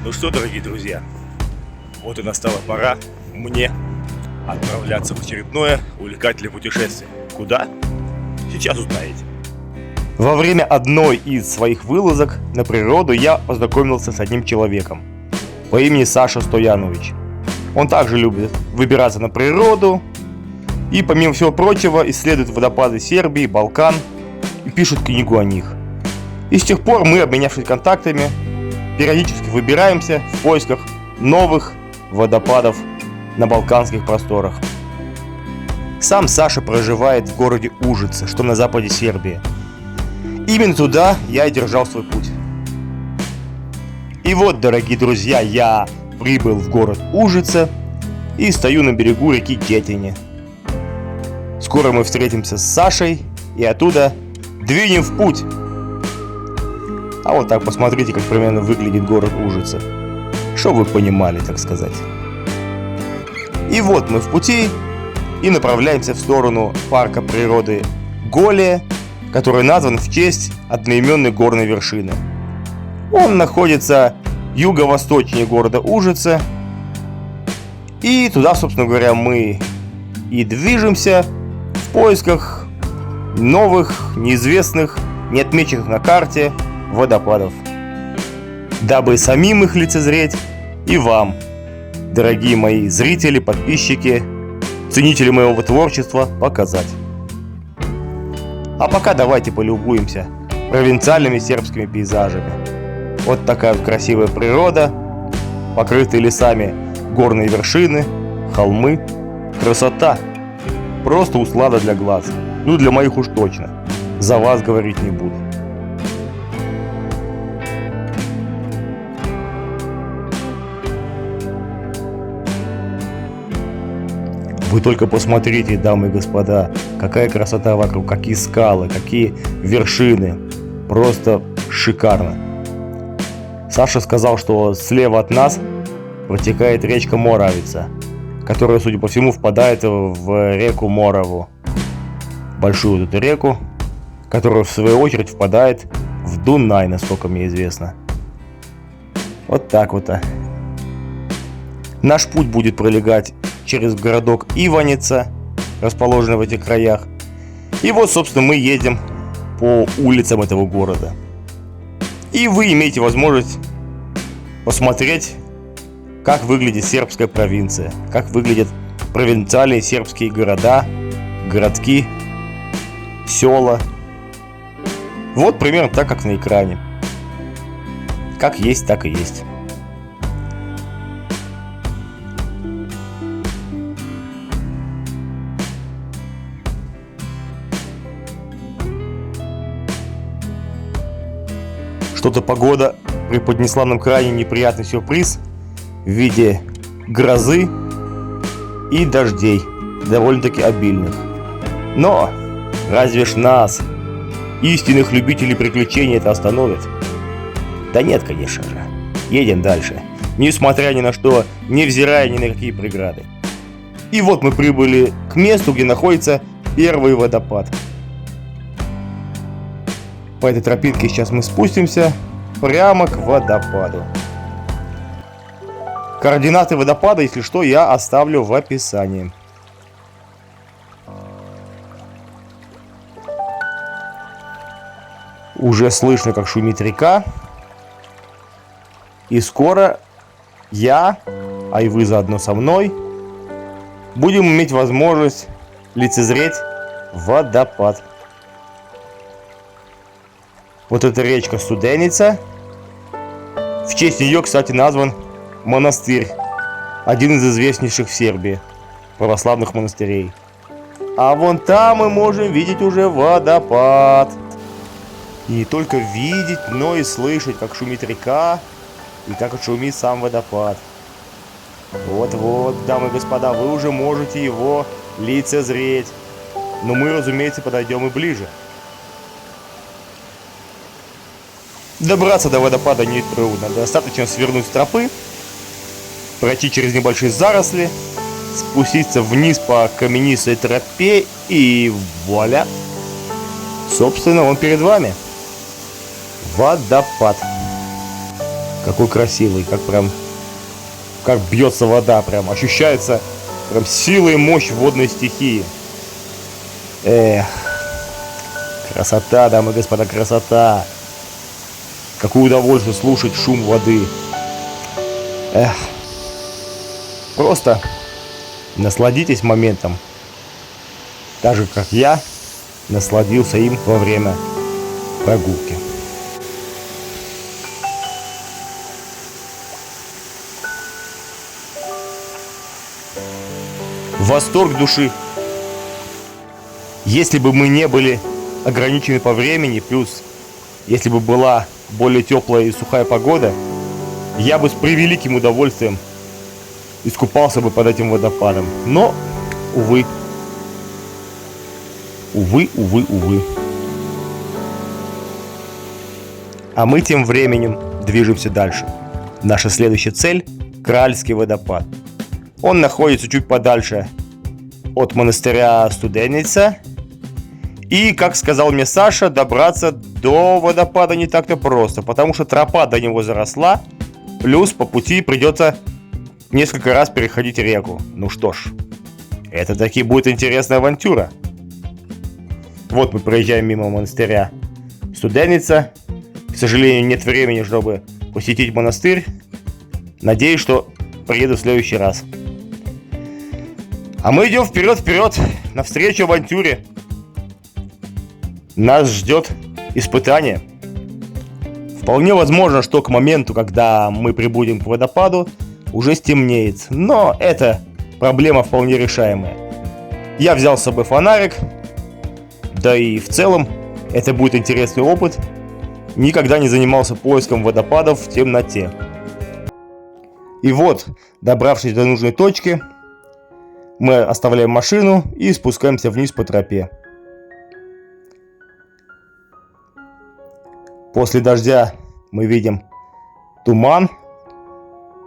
Ну что, дорогие друзья, вот и настала пора мне отправляться в очередное увлекательное путешествие. Куда? Сейчас узнаете. Во время одной из своих вылазок на природу я познакомился с одним человеком по имени Саша Стоянович. Он также любит выбираться на природу и, помимо всего прочего, исследует водопады Сербии, Балкан и пишет книгу о них. И с тех пор мы, обменявшись контактами, периодически выбираемся в поисках новых водопадов на балканских просторах. Сам Саша проживает в городе Ужице, что на западе Сербии. Именно туда я и держал свой путь. И вот, дорогие друзья, я прибыл в город Ужице и стою на берегу реки Тетени. Скоро мы встретимся с Сашей и оттуда двинем в путь. А вот так посмотрите, как примерно выглядит город Ужице. Чтоб вы понимали, так сказать. И вот мы в пути и направляемся в сторону парка природы Голия, который назван в честь одноименной горной вершины. Он находится юго-восточнее города Ужице. И туда, собственно говоря, мы и движемся в поисках новых, неизвестных, не отмеченных на карте водопадов, дабы самим их лицезреть и вам, дорогие мои зрители, подписчики, ценители моего творчества, показать. А пока давайте полюбуемся провинциальными сербскими пейзажами. Вот такая вот красивая природа, покрытые лесами горные вершины, холмы. Красота! Просто услада для глаз. Ну, для моих уж точно. За вас говорить не буду. Вы только посмотрите, дамы и господа, какая красота вокруг, какие скалы, какие вершины. Просто шикарно. Саша сказал, что слева от нас протекает речка Моравица, которая, судя по всему, впадает в реку Мораву. Большую вот эту реку, которая в свою очередь впадает в Дунай, насколько мне известно. Вот так вот. Наш путь будет пролегать через городок Иваница, расположенный в этих краях. И вот, собственно, мы едем по улицам этого города. И вы имеете возможность посмотреть, как выглядит сербская провинция, как выглядят провинциальные сербские города, городки, села. Вот примерно так, как на экране. Как есть, так и есть. Что-то погода преподнесла нам крайне неприятный сюрприз в виде грозы и дождей, довольно-таки обильных. Но разве ж нас, истинных любителей приключений, это остановит? Да нет, конечно же. Едем дальше, несмотря ни на что, невзирая ни на какие преграды. И вот мы прибыли к месту, где находится первый водопад. По этой тропинке сейчас мы спустимся прямо к водопаду. Координаты водопада, если что, я оставлю в описании. Уже слышно, как шумит река. И скоро я, а и вы заодно со мной, будем иметь возможность лицезреть водопад. Вот эта речка Студеница. В честь нее, кстати, назван монастырь. Один из известнейших в Сербии православных монастырей. А вон там мы можем видеть уже водопад. И не только видеть, но и слышать, как шумит река и как шумит сам водопад. Вот-вот, дамы и господа, вы уже можете его лицезреть. Но мы, разумеется, подойдем и ближе. Добраться до водопада нетрудно. Достаточно свернуть с тропы, пройти через небольшие заросли, спуститься вниз по каменистой тропе и вуаля! Собственно, он перед вами. Водопад. Какой красивый, как бьется вода, прям ощущается прям сила и мощь водной стихии. Эх, красота, дамы и господа, красота. Какое удовольствие слушать шум воды. Эх, просто насладитесь моментом, так же как я насладился им во время прогулки. Восторг души. Если бы мы не были ограничены по времени, плюс если бы была более теплая и сухая погода, я бы с превеликим удовольствием искупался бы под этим водопадом. Но, увы. Увы. А мы тем временем движемся дальше. Наша следующая цель – Кральский водопад. Он находится чуть подальше от монастыря Студеница. И, как сказал мне Саша, добраться до водопада не так-то просто, потому что тропа до него заросла, плюс по пути придется несколько раз переходить реку. Ну что ж, это таки будет интересная авантюра. Вот мы проезжаем мимо монастыря Студеница. К сожалению, нет времени, чтобы посетить монастырь. Надеюсь, что приеду в следующий раз. А мы идем вперед, навстречу авантюре. Нас ждет испытание. Вполне возможно, что к моменту, когда мы прибудем к водопаду, уже стемнеет. Но это проблема вполне решаемая. Я взял с собой фонарик. Да и в целом это будет интересный опыт. Никогда не занимался поиском водопадов в темноте. И вот, добравшись до нужной точки, мы оставляем машину и спускаемся вниз по тропе. После дождя мы видим туман,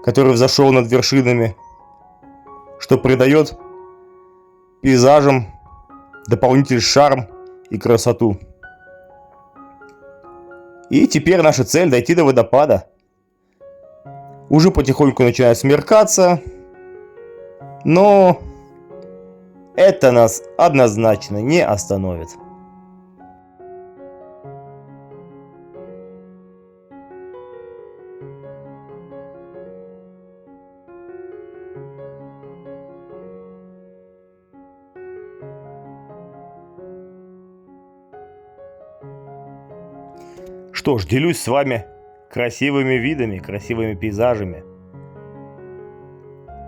который взошел над вершинами, что придает пейзажам дополнительный шарм и красоту. И теперь наша цель — дойти до водопада. Уже потихоньку начинает смеркаться, но это нас однозначно не остановит. Что ж, делюсь с вами красивыми видами, красивыми пейзажами.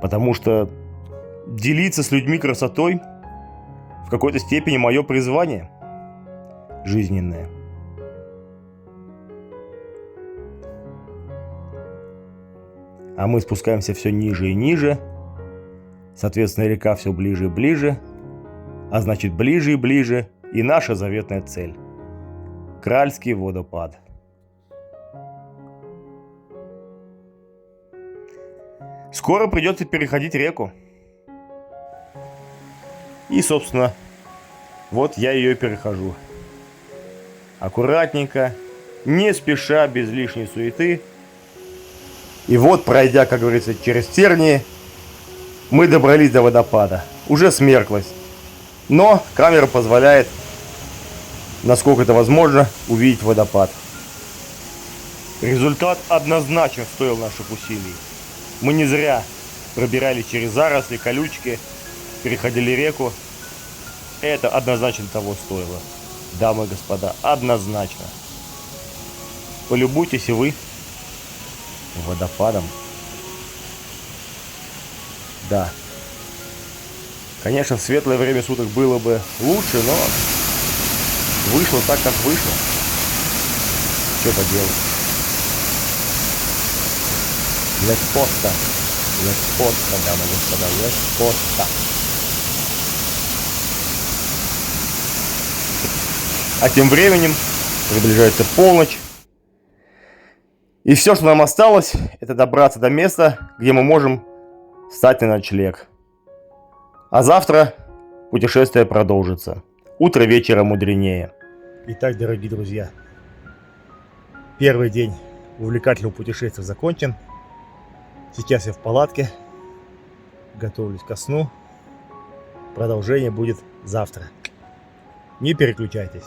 Потому что делиться с людьми красотой в какой-то степени мое призвание жизненное. А мы спускаемся все ниже и ниже. Соответственно, река все ближе и ближе. А значит, ближе и ближе и наша заветная цель — Кральский водопад. Скоро придется переходить реку. И, собственно, вот я ее перехожу. Аккуратненько, не спеша, без лишней суеты. И вот, пройдя, как говорится, через тернии, мы добрались до водопада. Уже смерклось. Но камера позволяет, насколько это возможно, увидеть водопад. Результат однозначно стоил наших усилий. Мы не зря пробирались через заросли, колючки, переходили реку. Это однозначно того стоило. Дамы и господа, однозначно. Полюбуйтесь и вы водопадом. Да. Конечно, в светлое время суток было бы лучше, но вышло так, как вышло. Что поделать. Леспоста, дамы и господа, леспоста. А тем временем приближается полночь. И все, что нам осталось, это добраться до места, где мы можем встать на ночлег. А завтра путешествие продолжится. Утро вечера мудренее. Итак, дорогие друзья, первый день увлекательного путешествия закончен. Сейчас я в палатке, готовлюсь ко сну. Продолжение будет завтра. Не переключайтесь.